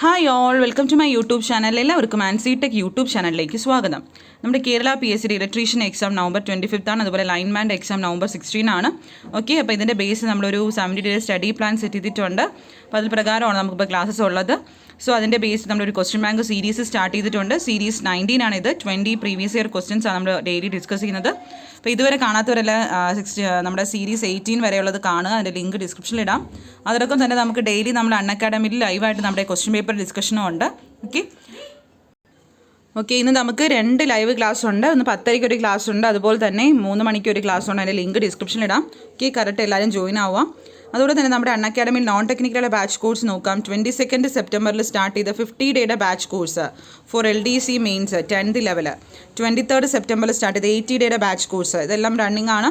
Hi all, welcome to my YouTube channel. എല്ലാവർക്കും Ancy tech YouTube ചാനലിലേക്ക് സ്വാഗതം. നമ്മുടെ Kerala PSC electrician exam November 25 ആണ്. അതുപോലെ ലൈൻമാൻ്റെ എക്സാം നവംബർ 16 ആണ്. ഓക്കെ, അപ്പോൾ ഇതിൻ്റെ ബേസ് നമ്മളൊരു 70 ഡേയ്സ് സ്റ്റഡി പ്ലാൻ സെറ്റ് ചെയ്തിട്ടുണ്ട്. അപ്പോൾ അതിൽ പ്രകാരമാണ് നമുക്കിപ്പോൾ ക്ലാസ്സസ് ഉള്ളത്. സോ അതിൻ്റെ ബേസ് നമ്മളൊരു ക്വസ്റ്റ്യൻ ബാങ്ക് സീരീസ് സ്റ്റാർട്ട് ചെയ്തിട്ടുണ്ട്. സീരീസ് 19 ആണിത്. 20 പ്രീവിയസ് ഇയർ ക്വസ്റ്റ്യൻസ് ആണ് നമ്മൾ ഡെയിലി ഡിസ്കസ് ചെയ്യുന്നത്. അപ്പോൾ ഇതുവരെ കാണാത്തവരെല്ലാം നമ്മുടെ സീരീസ് 18 വരെയുള്ളത് കാണുക. അതിൻ്റെ ലിങ്ക് ഡിസ്ക്രിപ്ഷനിൽ ഇടാം. അതോടൊപ്പം തന്നെ നമുക്ക് ഡെയിലി നമ്മൾ അൺഅക്കാഡമിയിൽ ലൈവായിട്ട് നമ്മുടെ ക്വസ്റ്റ്യൻ പേപ്പർ ഡിസ്കഷനും ഉണ്ട്. ഓക്കെ, ഇന്ന് നമുക്ക് 2 ലൈവ് ക്ലാസ് ഉണ്ട്. ഒന്ന് 10:30 ഒരു ക്ലാസ് ഉണ്ട്, അതുപോലെ തന്നെ 3 മണിക്ക് ഒരു ക്ലാസ് ഉണ്ട്. അതിൻ്റെ ലിങ്ക് ഡിസ്ക്രിപ്ഷനിൽ ഇടാം. ഓക്കെ, കറക്റ്റ് എല്ലാവരും ജോയിൻ ആവുക. അതുപോലെ തന്നെ നമ്മുടെ അൺഅക്കാഡമിയിൽ നോൺ ടെക്നിക്കലുള്ള ബാച്ച് കോഴ്സ് നോക്കാം. 22 സെപ്റ്റംബറിൽ സ്റ്റാർട്ട് ചെയ്ത 50 ഡേയുടെ batch course for LDC mains 10th level. 23 സെപ്റ്റംബറിൽ സ്റ്റാർട്ട് ചെയ്ത 80 ഡേയുടെ ബാച്ച് കോഴ്സ്, ഇതെല്ലാം റണ്ണിങ് ആണ്.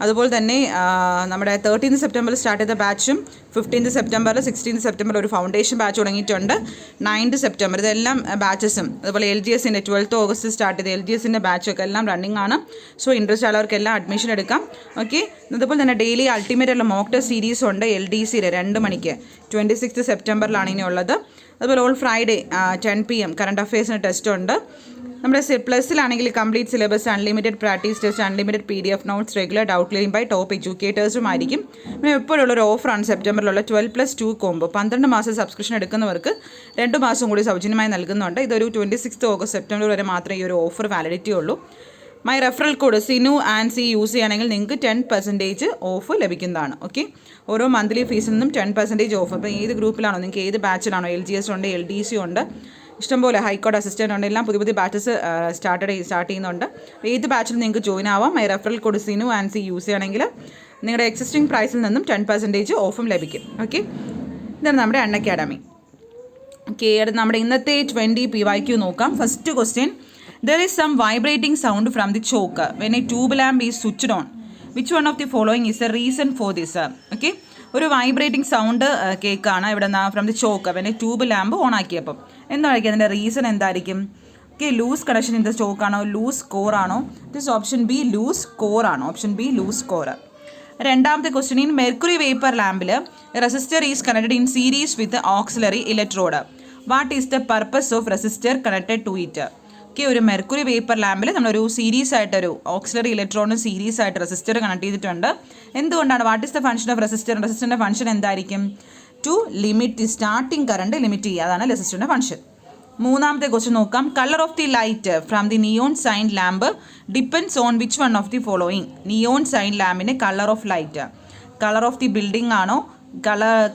അതുപോലെ തന്നെ നമ്മുടെ 13 സെപ്റ്റംബറിൽ സ്റ്റാർട്ട് ചെയ്ത ബാച്ചും 15 സെപ്റ്റംബറിൽ 16 സെപ്റ്റംബറിൽ ഒരു ഫൗണ്ടേഷൻ ബാച്ച് തുടങ്ങിയിട്ടുണ്ട്. 9 സെപ്റ്റംബർ ഇതെല്ലാം ബാച്ചസും. അതുപോലെ LGSൻ്റെ 12 ഓഗസ്റ്റ് സ്റ്റാർട്ട് ചെയ്ത LGSൻ്റെ ബാച്ചൊക്കെ എല്ലാം റണ്ണിങ് ആണ്. സോ ഇൻട്രസ്റ്റ് ഉള്ളവർക്കെല്ലാം അഡ്മിഷൻ എടുക്കാം. ഓക്കെ, അതുപോലെ തന്നെ ഡെയിലി അൾട്ടിമേറ്റ് ഉള്ള മോക്ക് ടെസ്റ്റ് സീരീസ് ഉണ്ട്. LDCയുടെ 2 മണിക്ക് 26 സെപ്റ്റംബറിലാണ് ഇനി ഉള്ളത്. അതുപോലെ ഓൾ ഫ്രൈഡേ 10 PM കറണ്ട് അഫയേഴ്സിന് ടെസ്റ്റ് ഉണ്ട്. നമ്മുടെ പ്ലസിലാണെങ്കിൽ complete syllabus, unlimited practice test, unlimited PDF notes, regular doubt clearing by top എഡ്യൂക്കേറ്റേഴ്സും ആയിരിക്കും. പിന്നെ എപ്പോഴുള്ളൊരു ഓഫറാണ് സെപ്റ്റംബറിലുള്ള 12+2 കോംബോ. 12 മാസം സബ്സ്ക്രിപ്ഷൻ എടുക്കുന്നവർക്ക് 2 മാസം കൂടി സൗജന്യമായി നൽകുന്നുണ്ട്. ഇതൊരു 26 ഓഗസ്റ്റ് സെപ്റ്റംബർ വരെ മാത്രമേ ഈ ഒരു ഓഫർ വാലിഡിറ്റി ഉള്ളൂ. My referral code Sinu Ancy use ചെയ്യുകയാണെങ്കിൽ നിങ്ങൾക്ക് 10% ഓഫ് ലഭിക്കുന്നതാണ്. ഓക്കെ, ഓരോ മന്ത്ലി ഫീസിൽ നിന്നും 10% ഓഫ്. അപ്പോൾ ഏത് ഗ്രൂപ്പിലാണോ, നിങ്ങൾക്ക് ഏത് ബാച്ചിലാണോ, LGS ഉണ്ട്, LDC ഉണ്ട്, ഇഷ്ടംപോലെ ഹൈക്കോർട്ട് അസിസ്റ്റൻ്റ് ഉണ്ട്, എല്ലാം പുതിയ പുതിയ ബാച്ചസ് സ്റ്റാർട്ട് ചെയ്യുന്നുണ്ട്. ഏത് ബാച്ചിൽ നിങ്ങൾക്ക് ജോയിൻ ആവാം. My referral code Sinu Ancy use ചെയ്യുകയാണെങ്കിൽ നിങ്ങളുടെ എക്സിസ്റ്റിംഗ് പ്രൈസിൽ നിന്നും 10% ഓഫും ലഭിക്കും. ഓക്കെ, ഇതാണ് നമ്മുടെ അൺഅക്കാഡമി. ഓക്കെ, നമ്മുടെ ഇന്നത്തെ 20 PYQ നോക്കാം. First question: there is some vibrating sound from the choke when a tube lamp is switched on. Which one of the following is the reason for this? Okay, ഒരു vibrating sound കേൾക്കാണ് ഇവിടെ from the choke when tube lamp on ആക്കിയപ്പം. എന്തായിരിക്കും അതിൻ്റെ reason? എന്തായിരിക്കും? Okay, loose connection in the stock ആണോ, loose core ആണോ? This option B loose core ആണ്. Option B loose core. രണ്ടാമത്തെ ക്വസ്റ്റ്യൻ: ഇൻ മെർക്കുറി വേപ്പർ ലാമ്പിൽ resistor is connected in series with auxiliary electrode. What is the purpose of resistor connected to it? Okay, ഒരു mercury vapour ലാമ്പിൽ നമ്മളൊരു series ആയിട്ടൊരു auxiliary ഇലക്ട്രോണിന് series ആയിട്ട് resistor connect ചെയ്തിട്ടുണ്ട്. എന്തുകൊണ്ടാണ്? What is the function of resistor? റെസിസ്റ്ററിൻ്റെ function എന്തായിരിക്കും? To limit starting current limit ചെയ്യുക, അതാണ് റെസിസ്റ്ററിൻ്റെ ഫംഗ്ഷൻ. മൂന്നാമത്തെ ക്വസ്റ്റ്യൻ നോക്കാം. Colour of the light from the neon sign lamp depends on which one of the following? Neon sign ലാമ്പിന് colour of light, colour of the building ആണോ,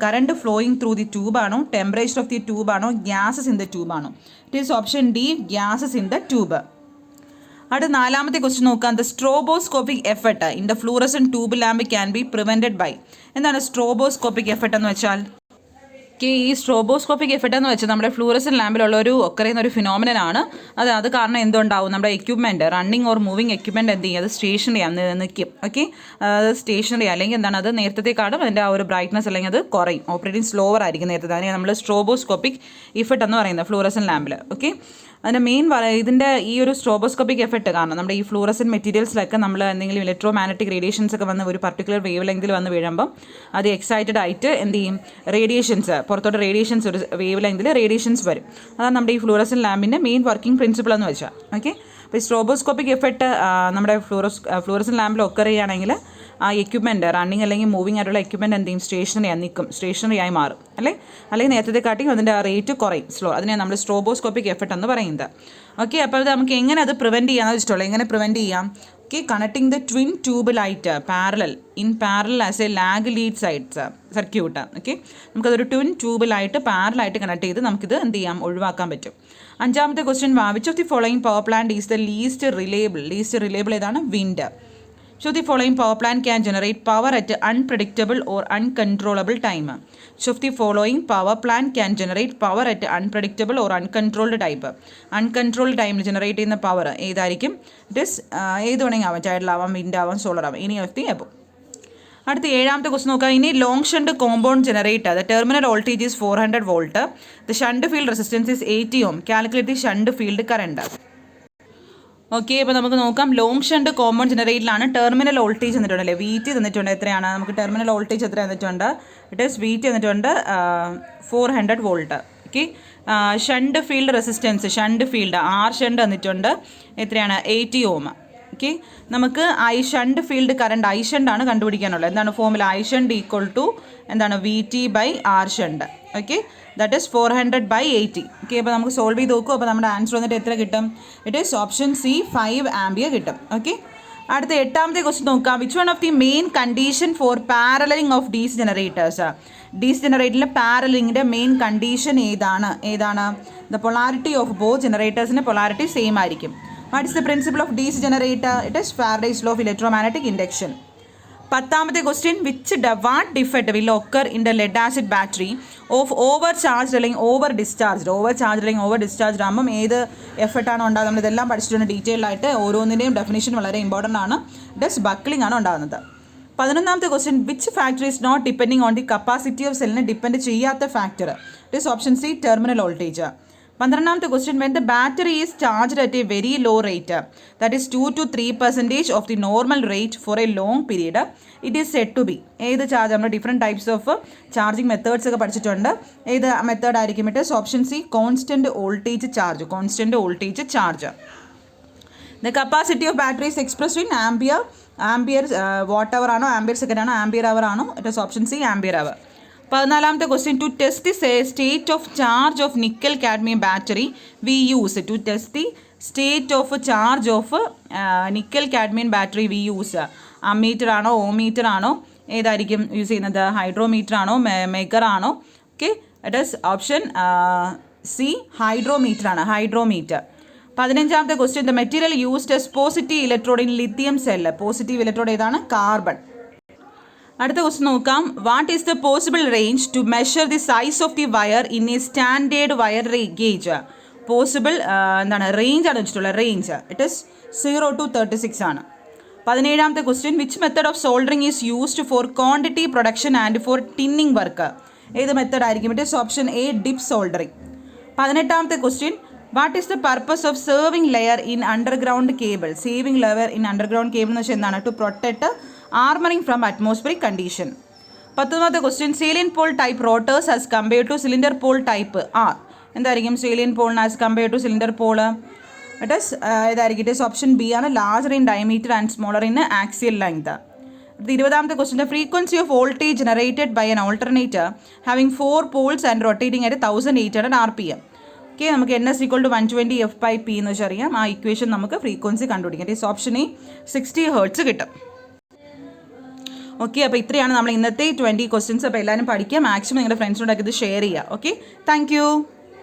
current flowing through the tube ആണോ, temperature of the tube ആണോ, gases in the tube ആണോ? It is option D, gases in the tube. അടുത്ത നാലാമത്തെ question നോക്കാം. The stroboscopic effect in the fluorescent tube lamp can be prevented by. എന്താണ് stroboscopic effect എന്ന് വെച്ചാൽ? ഈ സ്ട്രോബോസ്കോപ്പിക് effect എന്ന് വെച്ചാൽ നമ്മുടെ ഫ്ലൂറസൻ ലാമ്പിലുള്ള ഒരു ഒക്കറിയുന്ന ഒരു ഫിനോമിനനാണ്. അത് കാരണം എന്തുണ്ടാവും? നമ്മുടെ equipment, running or moving equipment എന്ത് ചെയ്യും? അത് സ്റ്റേഷനറി നിൽക്കും. ഓക്കെ, അത് സ്റ്റേഷനറി അല്ലെങ്കിൽ എന്താണ്, അത് നേരത്തെക്കാളും അതിൻ്റെ ആ ഒരു ബ്രൈറ്റ്നസ് അല്ലെങ്കിൽ അത് കുറയും, ഓപ്പറേറ്റിംഗ് സ്ലോവർ ആയിരിക്കും നേരത്തെ. അതിനെ നമ്മൾ സ്ട്രോബോസ്കോപ്പിക് ഇഫക്റ്റ് എന്ന് പറയുന്നത് ഫ്ലൂറസൻ ലാമ്പിൽ. ഓക്കെ, അതിൻ്റെ മെയിൻ ഇതിൻ്റെ ഈ ഒരു സ്ട്രോബോസ്കോപ്പിക് എഫക്റ്റ് കാരണം നമ്മുടെ ഈ ഫ്ലൂറസൻ മെറ്റീരിയൽസിലൊക്കെ നമ്മൾ എന്തെങ്കിലും ഇലക്ട്രോ മാഗ്നറ്റിക് റേഡിയേഷൻസ് ഒക്കെ വന്ന് ഒരു പർട്ടിക്കുലർ വേവ് ലെങ്തിൽ വന്ന് വീഴുമ്പം അത് എക്സൈറ്റഡ് ആയിട്ട് എന്ത് ചെയ്യും? റേഡിയേഷൻസ് പുറത്തോട്ട് റേഡിയേഷൻസ്, ഒരു വേവ് ലെങ്തിൽ റേഡിയേഷൻസ് വരും. അതാണ് നമ്മുടെ ഈ ഫ്ലൂറസൻ ലാമ്പിൻ്റെ മെയിൻ വർക്കിംഗ് പ്രിൻസിപ്പിൾ എന്ന് വെച്ചാൽ. ഓക്കെ, അപ്പോൾ ഈ സ്ട്രോബോസ്കോപ്പിക് എഫക്റ്റ് നമ്മുടെ ഫ്ലൂറസൻ ലാമ്പിൽ ഒക്കർ ചെയ്യുകയാണെങ്കിൽ ആ എക്യുപ്മെൻറ്റ്, റണ്ണിങ് അല്ലെങ്കിൽ മൂവിങ് ആയിട്ടുള്ള എക്യുപ്മെൻറ്റ് എന്ത് ചെയ്യും? സ്റ്റേഷനറി ആയി മാറും. അല്ലെങ്കിൽ നേരത്തെ കാട്ടിയും അതിൻ്റെ ആ റേറ്റ് കുറയും, സ്ലോ. അതിനെ നമ്മൾ സ്ട്രോബോസ്കോപ്പിക് എഫക്റ്റ് എന്ന് പറയുന്നത്. ഓക്കെ, അപ്പോൾ അത് നമുക്ക് എങ്ങനെ അത് പ്രിവെൻറ്റ് ചെയ്യാമെന്ന് വെച്ചിട്ടുള്ളത്? എങ്ങനെ പ്രിവെൻറ്റ് ചെയ്യാം? Okay, connecting the twin tube light in parallel as A lag lead sides circuit. Okay, നമുക്കതൊരു ട്വിൻ ട്യൂബ് ലൈറ്റ് പാരലായിട്ട് കണക്ട് ചെയ്ത് നമുക്കിത് എന്ത് ചെയ്യാം? ഒഴിവാക്കാൻ പറ്റും. അഞ്ചാമത്തെ question: which of the following power plant is the least reliable ഏതാണ്? Wind. Which of the following power plant can generate power at unpredictable or uncontrollable time? Which of the following power plant can generate power at unpredictable or uncontrolled type? Uncontrolled time generate ചെയ്യുന്ന power ഏതായിരിക്കും? It is ഏത് വേണമെങ്കിൽ ആവാം, ടൈഡലാവാം, wind ആവാം, solar ആവാം, any of the above. അടുത്ത ഏഴാമത്തെ ക്വസ്റ്റ്യൻ നോക്കാം. ഇനി long shunt compound generator the terminal voltage is 400 volt. The shunt field resistance is 80 ohm. Calculate the shunt field current. Okay, അപ്പോൾ നമുക്ക് നോക്കാം. ലോങ് ഷണ്ട് കോമ്പൗണ്ട് ജനറേറ്ററിലാണ് ടെർമിനൽ വോൾട്ടേജ് തന്നിട്ടുണ്ടല്ലേ, VT തന്നിട്ടുണ്ട്. എത്രയാണ്? നമുക്ക് ടെർമിനൽ വോൾട്ടേജ് എത്ര തന്നിട്ടുണ്ട്? ഇറ്റ് ഈസ് VT തന്നിട്ടുണ്ട് 400 volt. Okay. Shunt field resistance, shunt field R shunt തന്നിട്ടുണ്ട്, എത്രയാണ് 80 ഓം. ഓക്കെ, നമുക്ക് ഷണ്ട് ഫീൽഡ് കറണ്ട് ഷണ്ടാണ് കണ്ടുപിടിക്കാനുള്ളത്. എന്താണ് ഫോർമുല? ഷണ്ട് ഈക്വൽ ടു എന്താണ് VT/R shunt. Okay, that is 400/80. Okay, അപ്പോൾ നമുക്ക് സോൾവ് ചെയ്ത് നോക്കും. അപ്പോൾ നമ്മുടെ ആൻസർ വന്നിട്ട് എത്ര കിട്ടും? It is option C 5 ampere കിട്ടും. ഓക്കെ, അടുത്ത 8ാമത്തെ ക്വസ്റ്റ്യൻ നോക്കാം. Which one of the main condition for paralleling of DC generators? DC ജനറേറ്ററിലെ പാരലിങ്ങിൻ്റെ മെയിൻ കണ്ടീഷൻ ഏതാണ്? ദ പൊളാരിറ്റി ഓഫ് ബോത്ത് ജനറേറ്റേഴ്സിൻ്റെ പൊളാരിറ്റി സെയിം ആയിരിക്കും. What is the principle of DC generator? It is Faraday's law of electromagnetic induction. 10ാമത്തെ question. What defect will occur in the lead acid battery of over charge അല്ലെങ്കിൽ over discharge? Over charge അല്ലെങ്കിൽ over discharge ആകുമ്പം ഏത് എഫക്റ്റാണ് ഉണ്ടാകുന്നത്? നമ്മളിതെല്ലാം പഠിച്ചിട്ടുണ്ട് detail ആയിട്ട്. ഓരോന്നിൻ്റെയും definition വളരെ ഇമ്പോർട്ടൻ്റ് ആണ്. ഡസ് ബക്ലിംഗ് ആണ് ഉണ്ടാകുന്നത്. 11ാമത്തെ question. Which factor is not depending on the capacity of സെല്ലിനെ ഡിപ്പെൻഡ് ചെയ്യാത്ത factor? It is option C terminal voltage. 12ാമത്തെ question. When the battery is charged at a very low rate, that is 2 to 3% of the normal rate for a long period, it is said to be. ഏത് charge? നമ്മൾ different types of charging methods ഒക്കെ പഠിച്ചിട്ടുണ്ട്. ഏത് method ആയിരിക്കും? It is option C constant voltage charge. Constant voltage charge. The capacity of battery is expressed in ampere watt hour ആണോ, ampere second ആണോ, ampere hour ആണോ? It is option C ampere hour. 14ാമത്തെ question. To test the state of charge of nickel cadmium battery we use. To test the state of charge of nickel cadmium battery we use. Ammeter ആണോ, ohmmeter ആണോ? ഏതായിരിക്കും use ചെയ്യുന്നത്? Hydrometer ആണോ, megger ആണോ? Okay, it is option C hydrometer ആണ്, hydrometer. 15ാമത്തെ question. The material used as positive electrode in lithium സെല്ല്. Positive electrode ഏതാണ്? കാർബൺ. അടുത്ത ക്വസ്റ്റ്യൻ നോക്കാം. What is the possible range to measure the size of the wire in a standard wire gauge? Possible എന്താണ് range ആണ് വെച്ചിട്ടുള്ളത്, range. It is 0 to 36 ആണ്. 17ാമത്തെ question. Which method of soldering is used for quantity production and for tinning work? ഏത് method ആയിരിക്കും? It is option A dip soldering. 18ാമത്തെ question. What is the purpose of serving layer in underground cable? Serving layer in underground cable എന്ന് വെച്ചാൽ എന്താണ്? To protect armouring from atmospheric condition. 19ാമത്തെ question. Salient pole type rotors as compare to cylinder pole type are. എന്തായിരിക്കും salient പോളിന് as compare to cylinder pole? It is ഏതായിരിക്കും? It is option B ആണ്, larger in diameter and smaller in axial length. 20ാമത്തെ question. The frequency of voltage generated by an alternator having 4 poles and rotating at 1800 RPM. Okay, നമുക്ക് NS = 120 F/P എന്ന് വെച്ചാൽ അറിയാം. ആ equation നമുക്ക് frequency കണ്ടുപിടിക്കാം. It is option A 60 Hz കിട്ടും. Okay, അപ്പോൾ ഇത്രയാണ് നമ്മൾ ഇന്നത്തെ 20 ക്വസ്റ്റ്യൻസ്. അപ്പോൾ എല്ലാവരും പഠിക്കുക, മാക്സിമം നിങ്ങളുടെ ഫ്രണ്ട്സിനോടൊക്കെ ഇത് ഷെയർ ചെയ്യുക. Okay, thank you.